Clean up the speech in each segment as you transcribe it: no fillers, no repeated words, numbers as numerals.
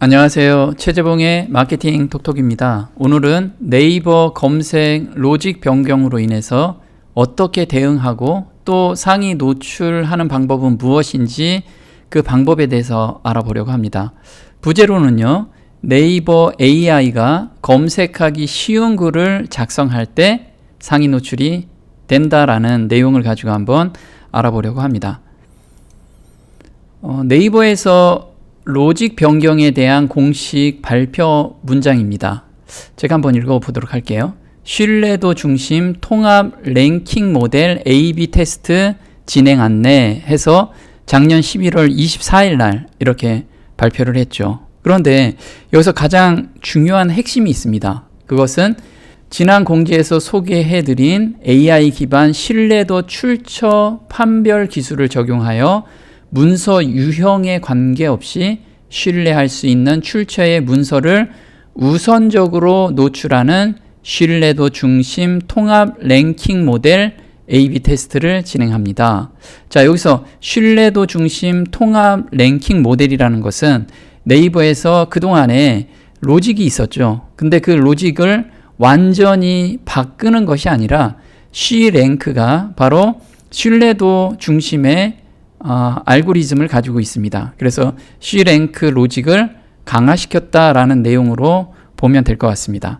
안녕하세요. 최재봉의 마케팅 톡톡입니다. 오늘은 네이버 검색 로직 변경으로 인해서 어떻게 대응하고 또 상위 노출하는 방법은 무엇인지 그 방법에 대해서 알아보려고 합니다. 부제로는요, 네이버 AI가 검색하기 쉬운 글을 작성할 때 상위 노출이 된다라는 내용을 가지고 한번 알아보려고 합니다. 네이버에서 로직 변경에 대한 공식 발표 문장입니다. 제가 한번 읽어보도록 할게요. 신뢰도 중심 통합 랭킹 모델 A/B 테스트 진행 안내 해서 작년 11월 24일 날 이렇게 발표를 했죠. 그런데 여기서 가장 중요한 핵심이 있습니다. 그것은 지난 공지에서 소개해드린 AI 기반 신뢰도 출처 판별 기술을 적용하여 문서 유형에 관계없이 신뢰할 수 있는 출처의 문서를 우선적으로 노출하는 신뢰도 중심 통합 랭킹 모델 A/B 테스트를 진행합니다. 자, 여기서 신뢰도 중심 통합 랭킹 모델이라는 것은 네이버에서 그동안에 로직이 있었죠. 근데 그 로직을 완전히 바꾸는 것이 아니라 C랭크가 바로 신뢰도 중심의 알고리즘을 가지고 있습니다. 그래서 C랭크 로직을 강화시켰다라는 내용으로 보면 될 것 같습니다.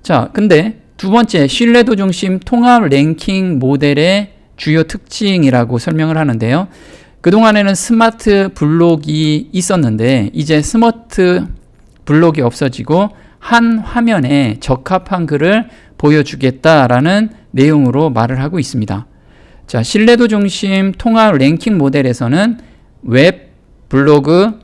자, 근데 두 번째 신뢰도 중심 통합 랭킹 모델의 주요 특징이라고 설명을 하는데요. 그동안에는 스마트 블록이 있었는데 이제 스마트 블록이 없어지고 한 화면에 적합한 글을 보여주겠다라는 내용으로 말을 하고 있습니다. 자, 신뢰도 중심 통합 랭킹 모델에서는 웹, 블로그,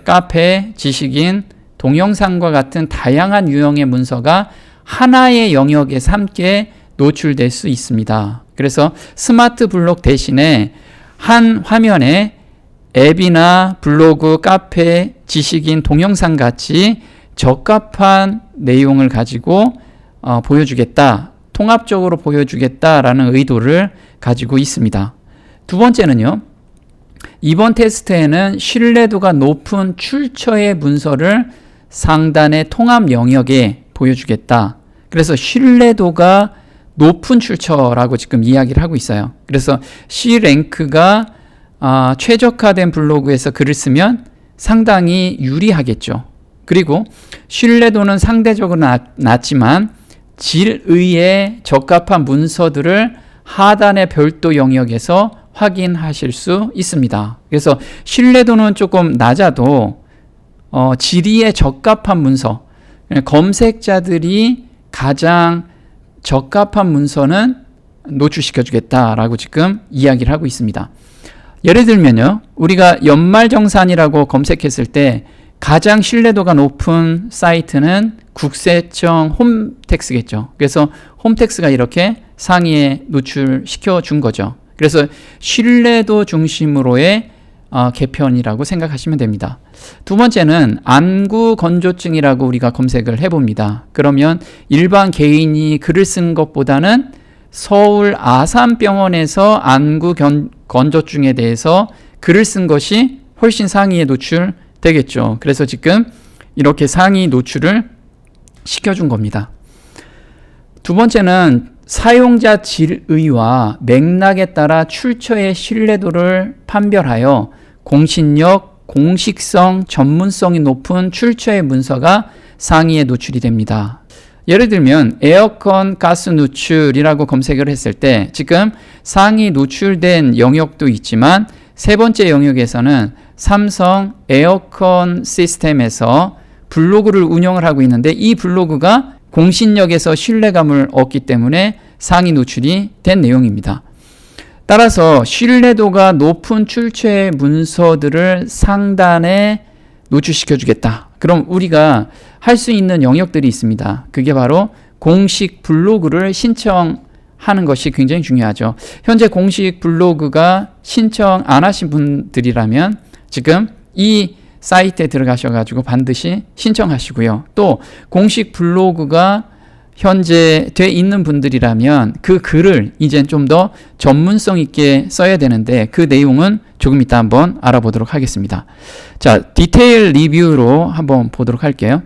카페, 지식인, 동영상과 같은 다양한 유형의 문서가 하나의 영역에서 함께 노출될 수 있습니다. 그래서 스마트 블록 대신에 한 화면에 앱이나 블로그, 카페, 지식인, 동영상 같이 적합한 내용을 가지고 보여주겠다, 통합적으로 보여주겠다라는 의도를 가지고 있습니다. 두 번째는요, 이번 테스트에는 신뢰도가 높은 출처의 문서를 상단의 통합 영역에 보여주겠다. 그래서 신뢰도가 높은 출처라고 지금 이야기를 하고 있어요. 그래서 C랭크가 최적화된 블로그에서 글을 쓰면 상당히 유리하겠죠. 그리고 신뢰도는 상대적으로 낮지만 질의에 적합한 문서들을 하단의 별도 영역에서 확인하실 수 있습니다. 그래서 신뢰도는 조금 낮아도 질의에 적합한 문서, 검색자들이 가장 적합한 문서는 노출시켜주겠다라고 지금 이야기를 하고 있습니다. 예를 들면요, 우리가 연말정산이라고 검색했을 때 가장 신뢰도가 높은 사이트는 국세청 홈택스겠죠. 그래서 홈택스가 이렇게 상위에 노출시켜 준 거죠. 그래서 신뢰도 중심으로의 개편이라고 생각하시면 됩니다. 두 번째는 안구 건조증이라고 우리가 검색을 해봅니다. 그러면 일반 개인이 글을 쓴 것보다는 서울 아산병원에서 안구 건조증에 대해서 글을 쓴 것이 훨씬 상위에 노출되겠죠. 그래서 지금 이렇게 상위 노출을 시켜준 겁니다. 두 번째는 사용자 질의와 맥락에 따라 출처의 신뢰도를 판별하여 공신력, 공식성, 전문성이 높은 출처의 문서가 상위에 노출이 됩니다. 예를 들면 에어컨 가스 누출이라고 검색을 했을 때 지금 상위 노출된 영역도 있지만 세 번째 영역에서는 삼성 에어컨 시스템에서 블로그를 운영을 하고 있는데 이 블로그가 공신력에서 신뢰감을 얻기 때문에 상위 노출이 된 내용입니다. 따라서 신뢰도가 높은 출처의 문서들을 상단에 노출시켜주겠다. 그럼 우리가 할 수 있는 영역들이 있습니다. 그게 바로 공식 블로그를 신청하는 것이 굉장히 중요하죠. 현재 공식 블로그가 신청 안 하신 분들이라면 지금 이 사이트에 들어가셔가지고 반드시 신청하시고요. 또 공식 블로그가 현재 돼 있는 분들이라면 그 글을 이제 좀 더 전문성 있게 써야 되는데 그 내용은 조금 이따 한번 알아보도록 하겠습니다. 자, 디테일 리뷰로 한번 보도록 할게요.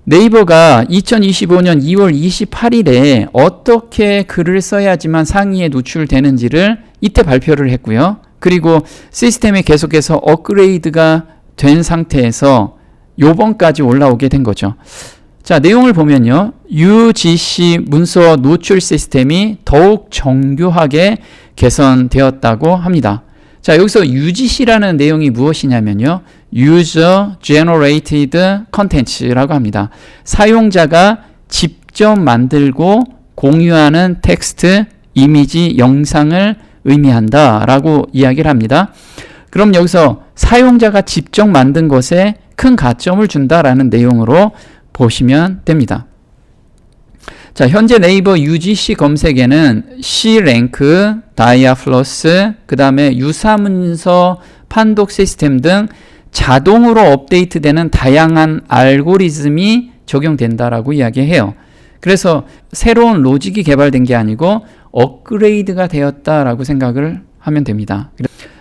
네이버가 2025년 2월 28일에 어떻게 글을 써야지만 상위에 노출되는지를 이때 발표를 했고요. 그리고 시스템이 계속해서 업그레이드가 된 상태에서 요번까지 올라오게 된 거죠. 자, 내용을 보면요. UGC 문서 노출 시스템이 더욱 정교하게 개선되었다고 합니다. 자, 여기서 UGC라는 내용이 무엇이냐면요. User Generated Content라고 합니다. 사용자가 직접 만들고 공유하는 텍스트, 이미지, 영상을 의미한다라고 이야기를 합니다. 그럼 여기서 사용자가 직접 만든 것에 큰 가점을 준다라는 내용으로 보시면 됩니다. 자, 현재 네이버 UGC 검색에는 C랭크, 다이아플러스, 그 다음에 유사문서 판독 시스템 등 자동으로 업데이트되는 다양한 알고리즘이 적용된다라고 이야기해요. 그래서 새로운 로직이 개발된 게 아니고 업그레이드가 되었다라고 생각을 하면 됩니다.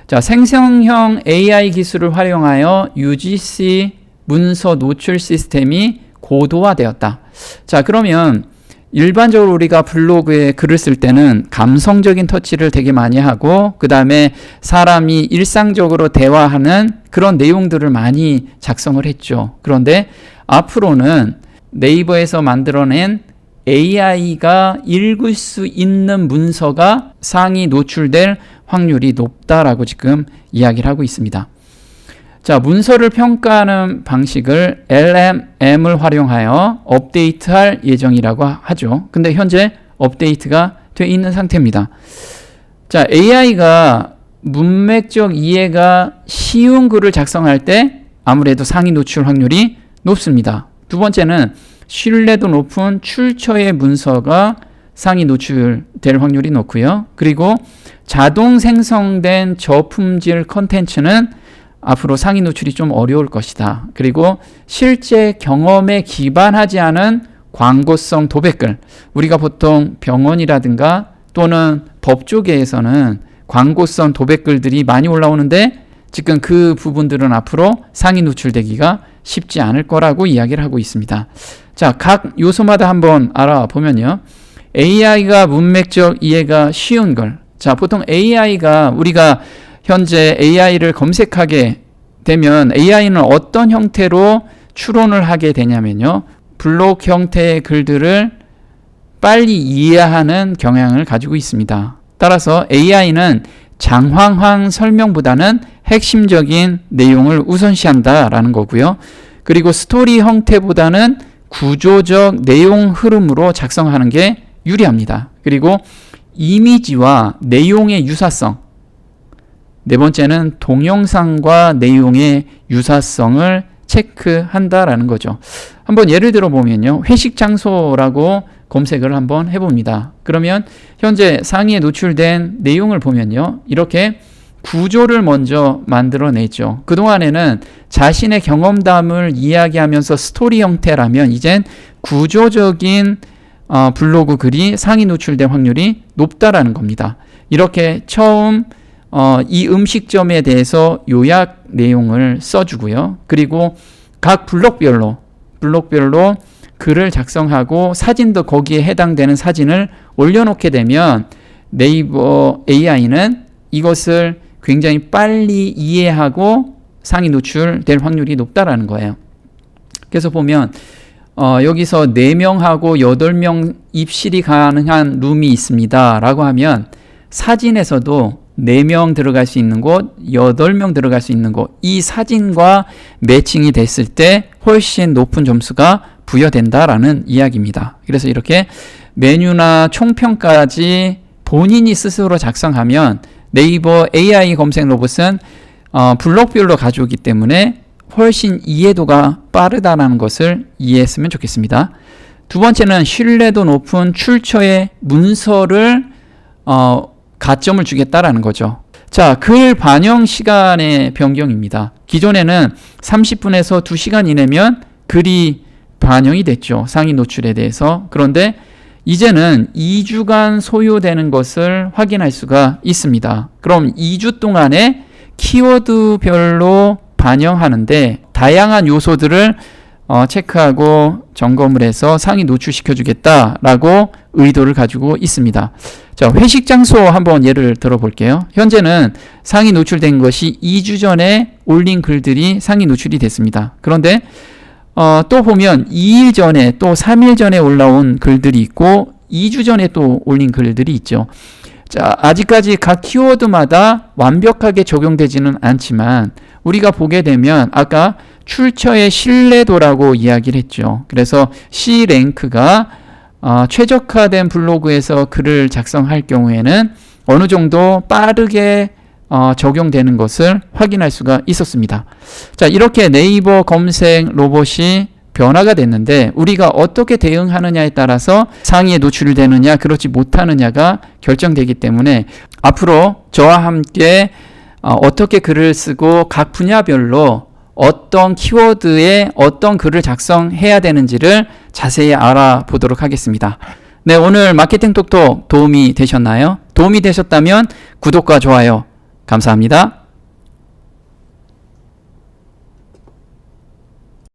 자, 생성형 AI 기술을 활용하여 UGC 문서 노출 시스템이 고도화되었다. 자, 그러면 일반적으로 우리가 블로그에 글을 쓸 때는 감성적인 터치를 되게 많이 하고 그 다음에 사람이 일상적으로 대화하는 그런 내용들을 많이 작성을 했죠. 그런데 앞으로는 네이버에서 만들어낸 AI가 읽을 수 있는 문서가 상위 노출될 확률이 높다라고 지금 이야기를 하고 있습니다. 자, 문서를 평가하는 방식을 LLM을 활용하여 업데이트할 예정이라고 하죠. 근데 현재 업데이트가 돼 있는 상태입니다. 자, AI가 문맥적 이해가 쉬운 글을 작성할 때 아무래도 상위 노출 확률이 높습니다. 두 번째는 신뢰도 높은 출처의 문서가 상위 노출될 확률이 높고요. 그리고 자동 생성된 저품질 컨텐츠는 앞으로 상위 노출이 좀 어려울 것이다. 그리고 실제 경험에 기반하지 않은 광고성 도배글, 우리가 보통 병원이라든가 또는 법조계에서는 광고성 도배글들이 많이 올라오는데 지금 그 부분들은 앞으로 상위 노출되기가 쉽지 않을 거라고 이야기를 하고 있습니다. 자, 각 요소마다 한번 알아보면요. AI가 문맥적 이해가 쉬운 걸. 자, 보통 AI가 우리가 현재 AI를 검색하게 되면 AI는 어떤 형태로 추론을 하게 되냐면요. 블록 형태의 글들을 빨리 이해하는 경향을 가지고 있습니다. 따라서 AI는 장황한 설명보다는 핵심적인 내용을 우선시한다라는 거고요. 그리고 스토리 형태보다는 구조적 내용 흐름으로 작성하는 게 유리합니다. 그리고 이미지와 내용의 유사성, 네 번째는 동영상과 내용의 유사성을 체크한다라는 거죠. 한번 예를 들어 보면요. 회식 장소라고 검색을 한번 해봅니다. 그러면 현재 상위에 노출된 내용을 보면요. 이렇게 구조를 먼저 만들어내죠. 그동안에는 자신의 경험담을 이야기하면서 스토리 형태라면 이젠 구조적인 블로그 글이 상위 노출될 확률이 높다라는 겁니다. 이렇게 처음 이 음식점에 대해서 요약 내용을 써주고요. 그리고 각 블록별로 글을 작성하고 사진도 거기에 해당되는 사진을 올려놓게 되면 네이버 AI는 이것을 굉장히 빨리 이해하고 상위 노출될 확률이 높다라는 거예요. 그래서 보면 여기서 4명하고 8명 입실이 가능한 룸이 있습니다 라고 하면 사진에서도 4명 들어갈 수 있는 곳, 8명 들어갈 수 있는 곳, 이 사진과 매칭이 됐을 때 훨씬 높은 점수가 부여된다라는 이야기입니다. 그래서 이렇게 메뉴나 총평까지 본인이 스스로 작성하면 네이버 AI 검색 로봇은 블록별로 가져오기 때문에 훨씬 이해도가 빠르다는 것을 이해했으면 좋겠습니다. 두 번째는 신뢰도 높은 출처의 문서를 가점을 주겠다라는 거죠. 자, 글 반영 시간의 변경입니다. 기존에는 30분에서 2시간 이내면 글이 반영이 됐죠. 상위 노출에 대해서. 그런데 이제는 2주간 소요되는 것을 확인할 수가 있습니다. 그럼 2주 동안에 키워드별로 반영하는데 다양한 요소들을 체크하고 점검을 해서 상위 노출시켜 주겠다라고 의도를 가지고 있습니다. 자, 회식 장소 한번 예를 들어 볼게요. 현재는 상위 노출된 것이 2주 전에 올린 글들이 상위 노출이 됐습니다. 그런데 또 보면 2일 전에 또 3일 전에 올라온 글들이 있고 2주 전에 또 올린 글들이 있죠. 자, 아직까지 각 키워드마다 완벽하게 적용되지는 않지만 우리가 보게 되면 아까 출처의 신뢰도라고 이야기를 했죠. 그래서 C랭크가 최적화된 블로그에서 글을 작성할 경우에는 어느 정도 빠르게 적용되는 것을 확인할 수가 있었습니다. 자, 이렇게 네이버 검색 로봇이 변화가 됐는데 우리가 어떻게 대응하느냐에 따라서 상위에 노출되느냐 그렇지 못하느냐가 결정되기 때문에 앞으로 저와 함께 어떻게 글을 쓰고 각 분야별로 어떤 키워드에 어떤 글을 작성해야 되는지를 자세히 알아보도록 하겠습니다. 네, 오늘 마케팅 톡톡 도움이 되셨나요? 도움이 되셨다면 구독과 좋아요 감사합니다.